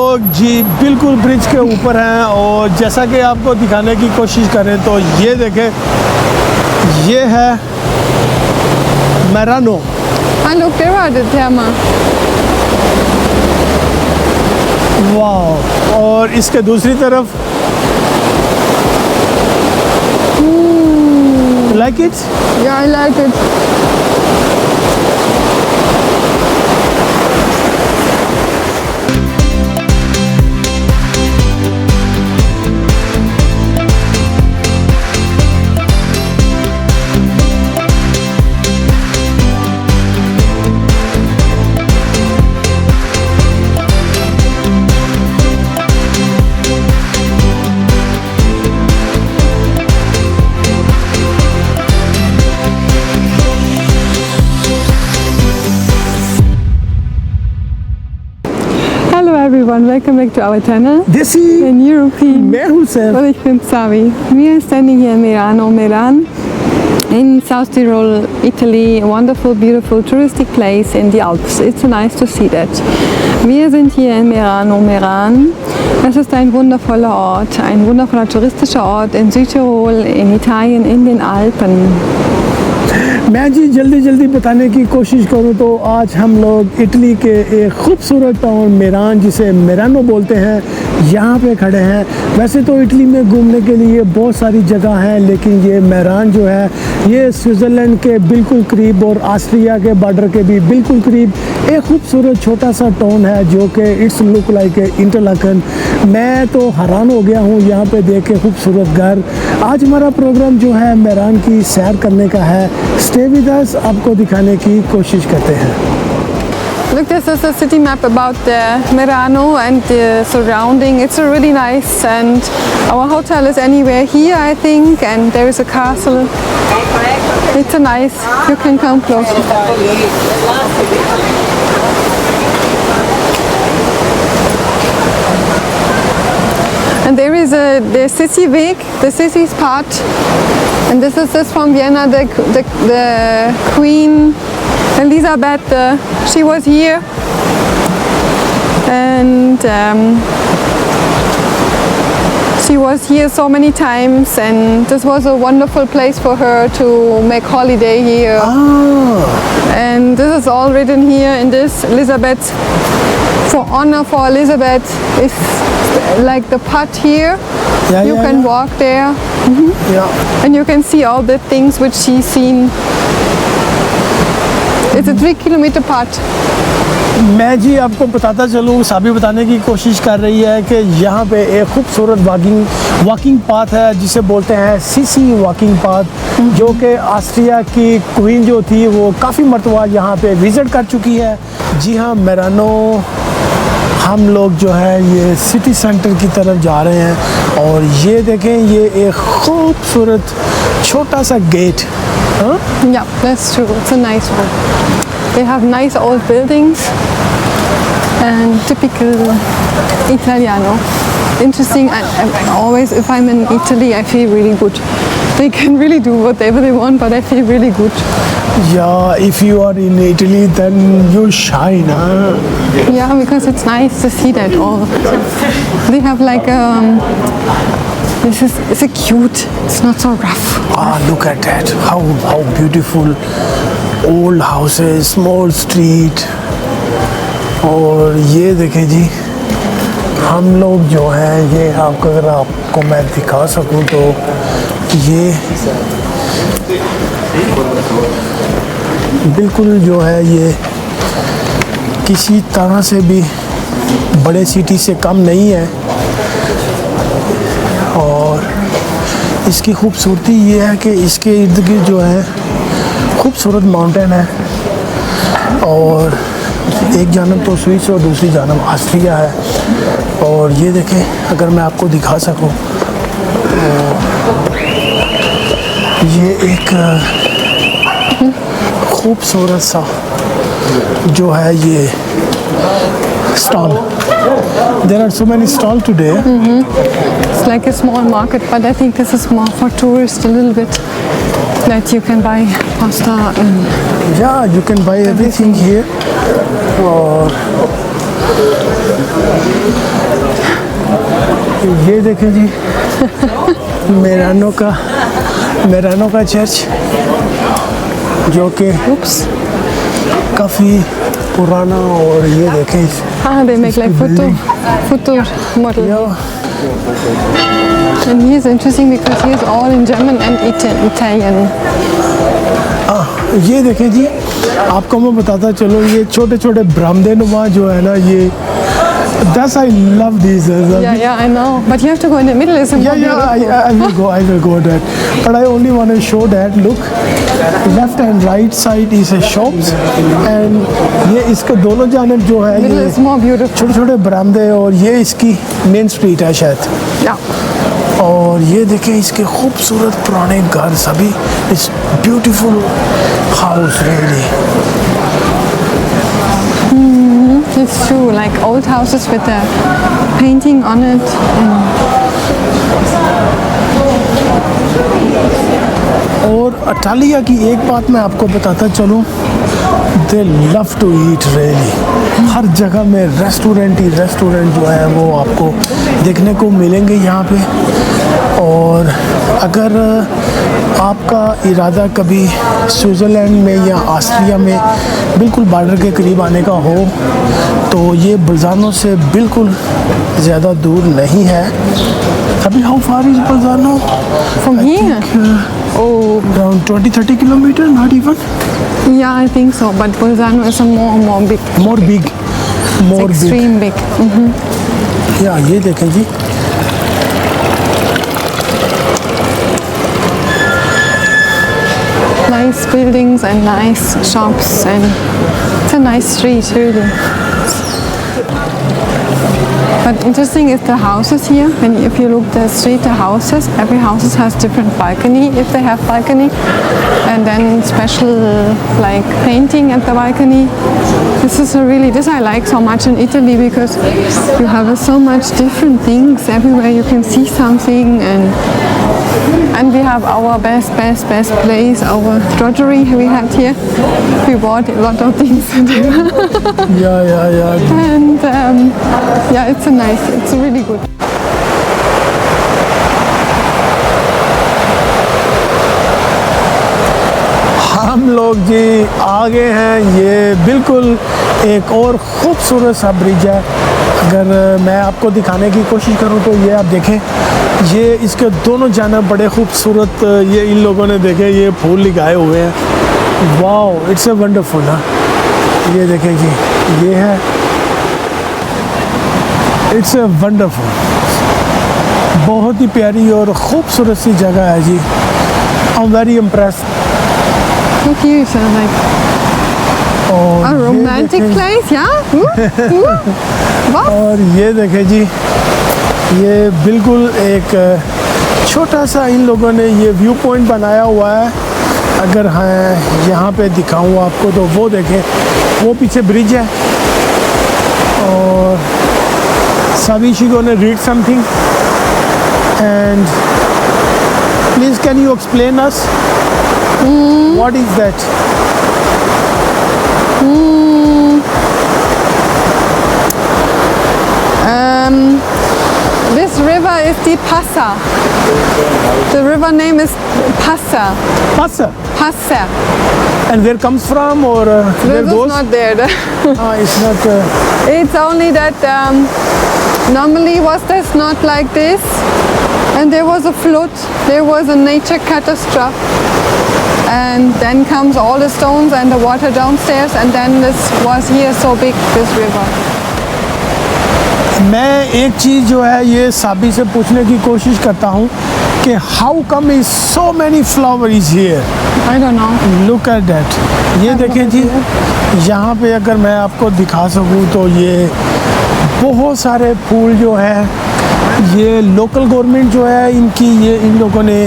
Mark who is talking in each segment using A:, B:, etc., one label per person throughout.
A: लोग जी बिल्कुल ब्रिज के ऊपर हैं और जैसा कि आपको दिखाने की कोशिश करें तो ये देखें, ये है मेरानो।
B: Look, there are the Therma.
A: वाह, और इसके दूसरी तरफ like it.
B: Yeah, I like it. Hello everyone, welcome back to our channel.
A: देसी
B: In European.
A: मैं हूँ sir.
B: Und ich bin Savi. We are standing here in Merano, Meran, in South Tyrol, Italy. A wonderful, beautiful touristic place in the Alps. It's nice to see that. Wir sind hier in Merano, Meran. Es ist ein wundervoller Ort, ein wundervoller touristischer Ort in Südtirol, in Italien, in den Alpen.
A: मैं जी जल्दी बताने की कोशिश करूं तो आज हम लोग इटली के एक खूबसूरत टाउन मेरान, जिसे मेरानो बोलते हैं, यहाँ पे खड़े हैं। वैसे तो इटली में घूमने के लिए बहुत सारी जगह हैं, लेकिन ये मेरान जो है ये स्विट्ज़रलैंड के बिल्कुल करीब और ऑस्ट्रिया के बॉर्डर के भी बिल्कुल करीब एक खूबसूरत छोटा सा टाउन है जो कि इट्स लुक लाइक इंटरलाकन। मैं तो हैरान हो गया हूँ यहाँ पे देख के खूबसूरत घर। आज हमारा प्रोग्राम जो है मेरान की सैर करने का है। स्टे विद अस, आपको दिखाने की कोशिश करते हैं।
B: Look, this is a city map about Merano and the surrounding. It's really nice, and our hotel is anywhere here, I think, and there is a castle. It's a nice, you can come close. And there is the Sissi Weg, the Sissi's part, and this is from Vienna, the Queen Elisabeth, she was here, and she was here so many times, and this was a wonderful place for her to make holiday here. And this is all written here in this. Elizabeth, for honor for Elizabeth, is like the pot here. You can walk there, and you can see all the things which she's seen. It's a 3-kilometer path.
A: मैं जी आपको बताता चलूँ, साबी बताने की कोशिश कर रही है कि यहाँ पे एक खूबसूरत वॉकिंग पाथ है जिसे बोलते हैं सिसी वॉकिंग पाथ, जो कि ऑस्ट्रिया की क्वीन जो थी वो काफ़ी मरतबा यहाँ पे विज़िट कर चुकी है। जी हाँ, मेरानो हम लोग जो है ये सिटी सेंटर की तरफ जा रहे हैं और ये देखें, ये एक खूबसूरत छोटा सा gate.
B: Yeah, that's true. It's a nice one. They have nice old buildings and typical Italiano. Interesting. And always, if I'm in Italy, I feel really good. They can really do whatever they want, but I feel really good.
A: Yeah, if you are in Italy, then you shine, huh?
B: Yeah, because it's nice to see that all. They have like it's a cute. It's not so rough.
A: Ah, look at that! How beautiful! Old houses, small street. और ये देखें जी, हम लोग जो हैं ये अगर आपको मैं दिखा सकूं तो ये बिल्कुल जो है ये किसी तरह से भी बड़े सिटी से कम नहीं है। और इसकी खूबसूरती ये है कि इसके इर्द गिर्द जो है खूबसूरत माउंटेन है और एक जानब तो स्विस और दूसरी जानब ऑस्ट्रिया है। और ये देखें, अगर मैं आपको दिखा सकूं, ये एक खूबसूरत सा जो है ये stall. There are so many stalls today.
B: It's like a small market, but I think this is more for tourists a little bit. That you can buy pasta and
A: yeah, you can buy everything here. और ये देखें जी मेरानो का church, जो कि काफ़ी पुराना, और ये देखें
B: they make like photo model.
A: Yeah.
B: And he is interesting because he is all in German and Italian.
A: ये देखें जी, आपको मैं बताता चलो, ये छोटे छोटे बरामदे नुमा जो है ना, ये that's I love these.
B: Yeah, I know. But you have to go in the middle. It's more beautiful.
A: I will go that. But I only want to show that. Look, left and right side is a shops, and ये इसके दोनों जानब जो है
B: Middle
A: ये
B: is more beautiful.
A: छोटे छोटे बरामदे, और ये इसकी मेन स्ट्रीट है शायद।
B: Yeah.
A: और ये देखें इसके खूबसूरत पुराने घर सभी, it's beautiful house really.
B: It's true, like old houses with a painting on it.
A: और इटालिया की एक बात मैं आपको बताता चलूँ, they love to eat really. हर जगह में रेस्टोरेंट जो है वो आपको देखने को मिलेंगे यहाँ पे। और अगर आपका इरादा कभी स्विट्ज़रलैंड में या ऑस्ट्रिया में बिल्कुल बॉर्डर के करीब आने का हो, तो ये बोल्ज़ानो से बिल्कुल ज़्यादा दूर नहीं है। अभी how far is Bolzano
B: From here? Oh,
A: around 20-30 kilometers, not even.
B: yeah, I think so. But Bolzano is a more big,
A: More big.
B: extreme big.
A: या ये देखें जी,
B: Nice buildings and nice shops, and it's a nice street, really. But interesting is the houses here. And if you look the street, the houses, every houses has different balcony if they have balcony, and then special like painting at the balcony. This I like so much in Italy, because you have so much different things everywhere. You can see something, and we have our best place, our drudgery we had here. We bought a lot of things.
A: या
B: And yeah, it's really good.
A: हम लोग जी आगे हैं, ये बिल्कुल एक और ख़ूबसूरत सा ब्रिज है। अगर मैं आपको दिखाने की कोशिश करूं तो ये आप देखें, ये इसके दोनों जानब बड़े खूबसूरत ये इन लोगों ने देखे ये फूल लगाए हुए हैं। Wow, it's a wonderful. हाँ, ये देखें जी, ये है, इट्स ए वंडरफुल, बहुत ही प्यारी और ख़ूबसूरत सी जगह है जी। I am very impressed.
B: Look here, it's like a romantic place, yeah? What?
A: और ये देखें जी, ये बिल्कुल एक छोटा सा इन लोगों ने ये व्यू पॉइंट बनाया हुआ है। अगर हाँ यहाँ पे दिखाऊँ आपको तो वो देखें, वो पीछे ब्रिज है। और Savishi gonna read something, and please can you explain us what is that?
B: This river is the Passa. The river name is Passa.
A: Passa.
B: Passa.
A: And where comes from, or where
B: This is
A: goes?
B: not there.
A: It's not.
B: It's only that normally was this not like this, and there was a flood, there was a nature catastrophe, and then comes all the stones and the water downstairs, and then this was here so big, this river.
A: मैं एक चीज़ जो है ये साबी से पूछने की कोशिश करता हूँ कि how come is so many flower is here.
B: I don't know.
A: Look at that. ये देखें जी, यहाँ पे अगर मैं आपको दिखा सकूँ तो ये बहुत सारे फूल जो हैं ये लोकल गवर्नमेंट जो है इनकी, ये इन लोगों ने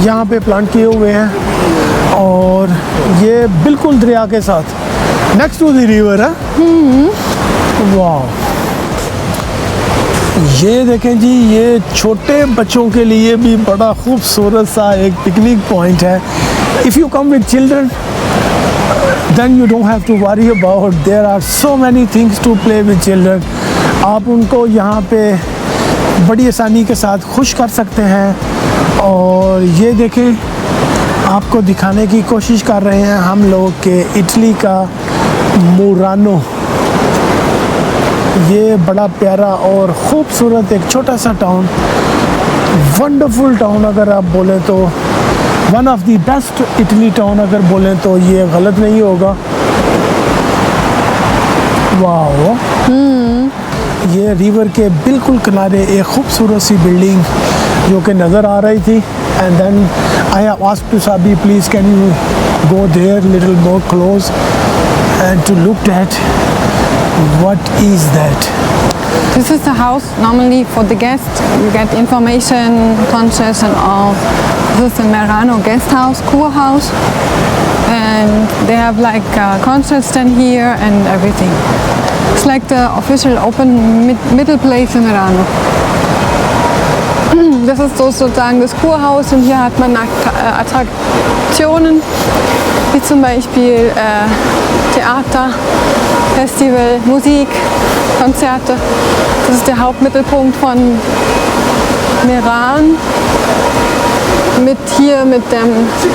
A: यहाँ पे प्लांट किए हुए हैं, और ये बिल्कुल दरिया के साथ नेक्स्ट टू द रिवर है। वाह, ये देखें जी, ये छोटे बच्चों के लिए भी बड़ा खूबसूरत सा एक पिकनिक पॉइंट है। If you come with children then you don't have to worry about, there are so many things to play with children. आप उनको यहाँ पे बड़ी आसानी के साथ खुश कर सकते हैं। और ये देखें, आपको दिखाने की कोशिश कर रहे हैं हम लोग के इटली का मुरानो। ये बड़ा प्यारा और ख़ूबसूरत एक छोटा सा टाउन, वंडरफुल टाउन अगर आप बोलें तो, one of the best Italy town अगर बोलें तो ये गलत नहीं होगा। वाह, ये रिवर के बिल्कुल किनारे एक खूबसूरत सी बिल्डिंग जो कि नज़र आ रही थी। And then I have asked to Sabi, please can you go there little more close and to look at what is that?
B: This is the house normally for the guests. You get information, concierge and all. This is the Merano guest house, kurhaus. And they have like a concert stand here and everything. It's like the official open middle place in Merano. Das ist sozusagen das Kurhaus und hier hat man Attraktionen, wie zum Beispiel Theater, Festival, Musik, Konzerte. Das ist der Hauptmittelpunkt von Meran. Mit dem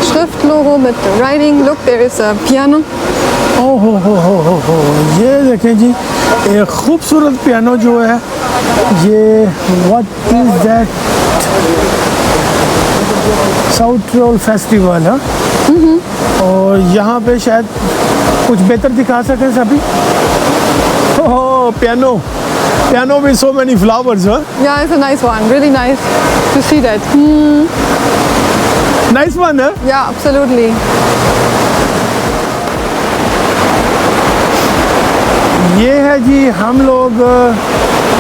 B: Schriftlogo, mit Writing. Look, there is a piano.
A: ओह हो, ये देखें जी, एक खूबसूरत piano जो है ये, what is that? South roll festival है। और यहाँ पे शायद कुछ बेहतर दिखा सकें सभी। ओह, piano with so many flowers, huh?
B: Yeah, it's a nice one. Really nice to see that.
A: Nice one, huh?
B: Yeah, absolutely.
A: ये है जी, हम लोग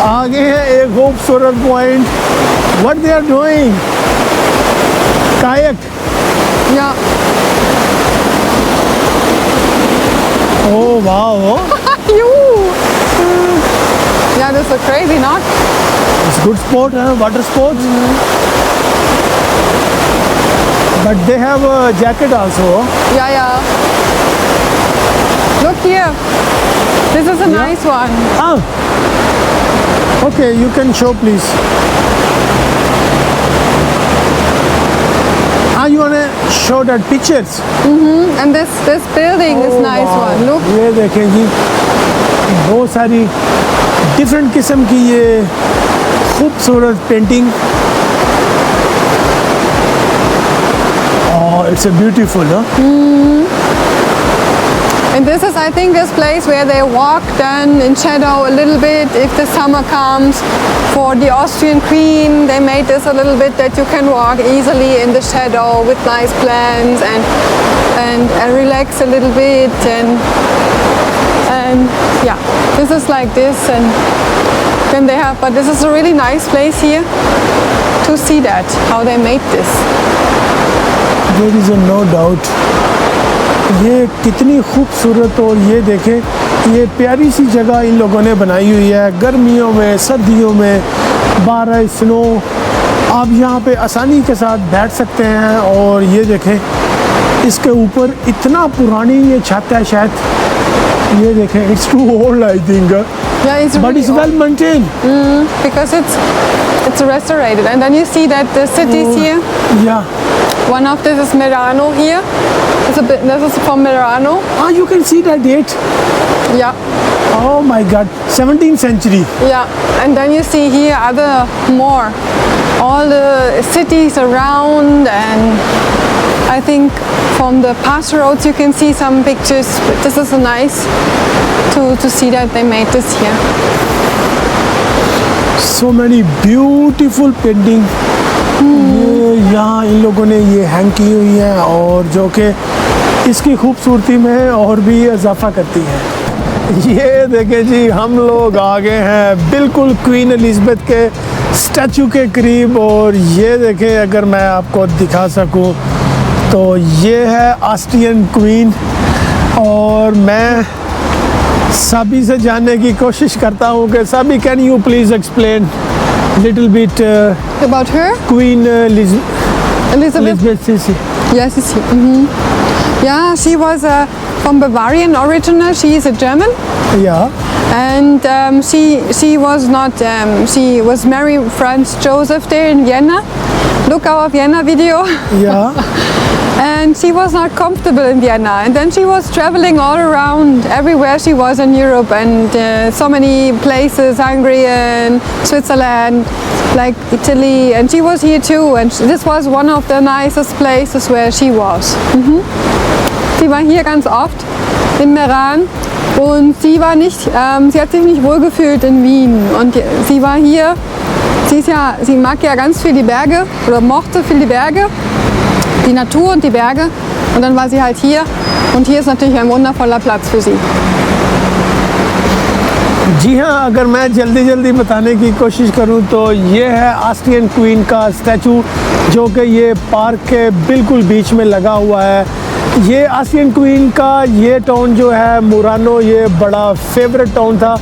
A: आगे हैं एक खूबसूरत point. What they are doing? Kayak.
B: Yeah.
A: Oh wow!
B: You. Yeah, that's so crazy, not?
A: It's good sport, huh? Water sports. But they have a jacket also.
B: Yeah, yeah. Look here. This is a nice one.
A: Ah. Okay, you can show, please. You wanna show that pictures?
B: And this building is nice
A: wow.
B: one. Look.
A: ये देखें जी, बहुत सारी different किस्म की ये खूबसूरत painting. Oh, it's a beautiful, huh?
B: And this is, I think, this place where they walk then in shadow a little bit if the summer comes. For the Austrian Queen, they made this a little bit that you can walk easily in the shadow with nice plants and relax a little bit and yeah, this is like this. And then they have, but this is a really nice place here to see that how they made this.
A: There is no doubt. ये कितनी खूबसूरत, और ये देखें ये प्यारी सी जगह इन लोगों ने बनाई हुई है। गर्मियों में, सर्दियों में, बारिश, स्नो, आप यहाँ पे आसानी के साथ बैठ सकते हैं। और ये देखें इसके ऊपर इतना पुरानी ये छत है, शायद ये देखें, it's too old I think, but it's well maintained.
B: Because it's restorated, and then you see that the cities here.
A: Yeah.
B: One of this is Merano here. This is from Merano.
A: You can see that date.
B: Yeah.
A: Oh my God, 17th century.
B: Yeah, and then you see here other more, all the cities around, and I think from the past roads you can see some pictures. But this is nice to see that they made this here.
A: So many beautiful painting. ये यहाँ इन लोगों ने ये hang की हुई है, और जो कि इसकी खूबसूरती में और भी इजाफा करती है। ये देखें जी, हम लोग आ गए हैं बिल्कुल क्वीन एलिज़ाबेथ के स्टैचू के करीब। और ये देखें, अगर मैं आपको दिखा सकूं तो ये है ऑस्ट्रियन क्वीन। और मैं साबी से जानने की कोशिश करता हूँ कि Sabi, can you please explain little bit
B: about her?
A: Queen
B: Elizabeth. Yes, is she? Yeah, she was from Bavarian original. She is a German.
A: Yeah.
B: And she was not. She was married Franz Joseph there in Vienna. Look our Vienna video.
A: Yeah.
B: And she was not comfortable in Vienna, and then she was traveling all around everywhere she was in Europe, and so many places, Hungary and Switzerland, like Italy, and she was here too, and this was one of the nicest places where she was. Sie war hier ganz oft in Meran, und sie war nicht, sie hat sich nicht wohlgefühlt in Wien, und sie war hier. Sie mag ja ganz viel die Berge, oder mochte viel die Berge, die Natur und die Berge, und dann war sie halt hier, und hier ist natürlich ein wundervoller Platz für sie.
A: जी हाँ, अगर मैं जल्दी जल्दी बताने की कोशिश करूँ तो ये है ऑस्ट्रियन क्वीन का स्टैचू, जो कि ये पार्क के बिल्कुल बीच में लगा हुआ है। ये ऑस्ट्रियन क्वीन का ये टाउन जो है मुरानो, ये बड़ा फेवरेट टाउन था।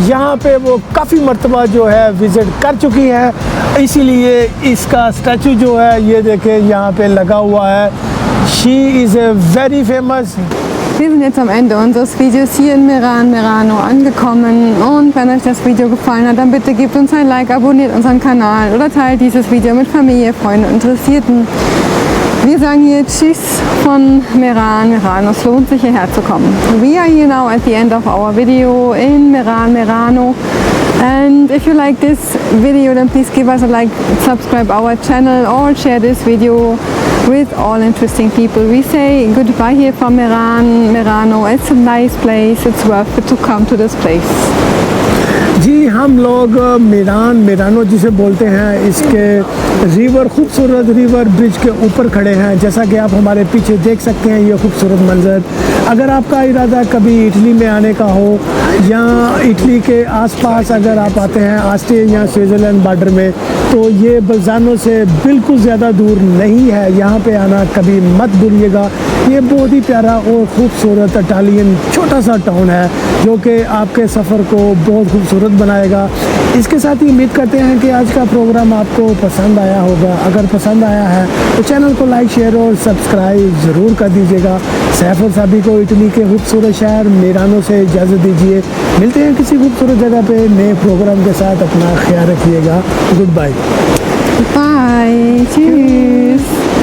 A: यहाँ पे वो काफ़ी मर्तबा जो है विज़िट कर चुकी है, इसीलिए इसका स्टैचू जो है ये देखें यहाँ पे लगा हुआ है। She is a very famous.
B: Wir sind jetzt am Ende unseres Videos hier in Meran, Merano angekommen, und wenn euch das Video gefallen hat, dann bitte gebt uns ein Like, abonniert unseren Kanal oder teilt dieses Video mit Familie, Freunden und Interessierten. Wir sagen hier Tschüss von Meran, Merano. Es lohnt sich hierher zu kommen. We are here now at the end of our video in Meran, Merano. And if you like this video, then please give us a like, subscribe our channel, or share this video with all interesting people. We say goodbye here from Meran, Merano. It's a nice place. It's worth it to come to this place.
A: जी, हम लोग मिरानो जिसे बोलते हैं, इसके river, खूबसूरत river bridge के ऊपर खड़े हैं। जैसा कि आप हमारे पीछे देख सकते हैं ये खूबसूरत मंजर। अगर आपका इरादा कभी इटली में आने का हो, या इटली के आसपास अगर आप आते हैं ऑस्ट्रिया या स्विट्ज़रलैंड बॉर्डर में, तो ये बल्जानो से बिल्कुल ज़्यादा दूर नहीं है। यहाँ पे आना कभी मत भूलिएगा। ये बहुत ही प्यारा और ख़ूबसूरत इटालियन छोटा सा टाउन है, जो कि आपके सफ़र को बहुत खूबसूरत बनाएगा। इसके साथ ही उम्मीद करते हैं कि आज का प्रोग्राम आपको पसंद आया होगा। अगर पसंद आया है तो चैनल को लाइक, शेयर और सब्सक्राइब ज़रूर कर दीजिएगा। सैफ और साबी को इटली के खूबसूरत शहर मिरानो से इजाज़त दीजिए। मिलते हैं किसी खूबसूरत जगह पे नए प्रोग्राम के साथ। अपना ख्याल रखिएगा। Good bye.
B: Bye. Tschüss.